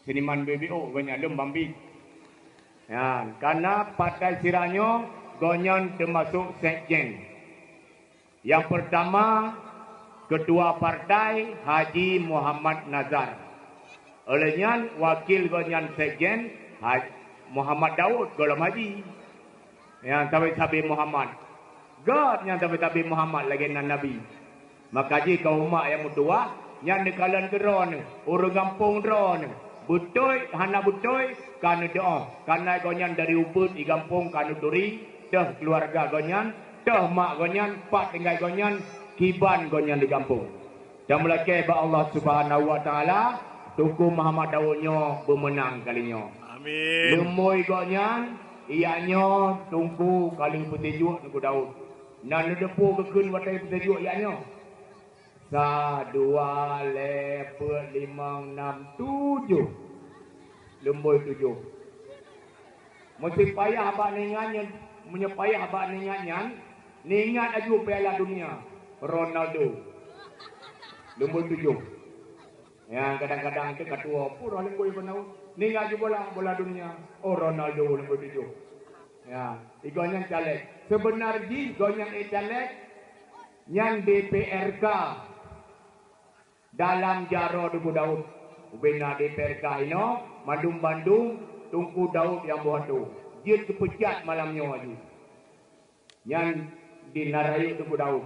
Seniman BBO banyak lembang bi. Ya, karena Partai Siranyo gonyon termasuk sekjen. Yang pertama, Ketua Partai Haji Muhammad Nazar. Olehnya wakil gonyon sekjen Muhammad Daud Golom Haji. Yang tabi-tabi Muhammad. God yang tabi-tabi Muhammad lagi nan Nabi. Maka jika umat yang mutua yang dekalan geron, orang kampung drone, butoi hana butoi kana doa, kana gonyan dari ubud di kampung kana duri, dah keluarga gonyan, dah mak gonyan, pak tinggal gonyan, kiban gonyan di kampung. Dan melaki ba Allah Subhanahu Wa Taala, Tuku Muhammad Daudnyo bermenang kalinya. Amin. Lemoy gonyan, ianya tungku kali petejuk Tuku Daud. Nan depu kekun watai petejuk ianya. 1, 2, 3, 4, 5, 6, 7. Lemboy 7. Mesti payah abak ningannya, menyepayah abak ningannya, ningat aju Piala Dunia Ronaldo. Lemboy 7. Yang kadang-kadang itu ketua pura lemboy penau. Ningat aju bola dunia. Oh Ronaldo lemboy 7. Ya, igonya caleg. Sebenarnya igonya caleg yang DPRK dalam jaro Tuku Daud. Ubena DPRK ino, Bandung, Tungku Daud yang buat tu. Dia kepecat malamnya wajib. Yang dinarayu Tuku Daud.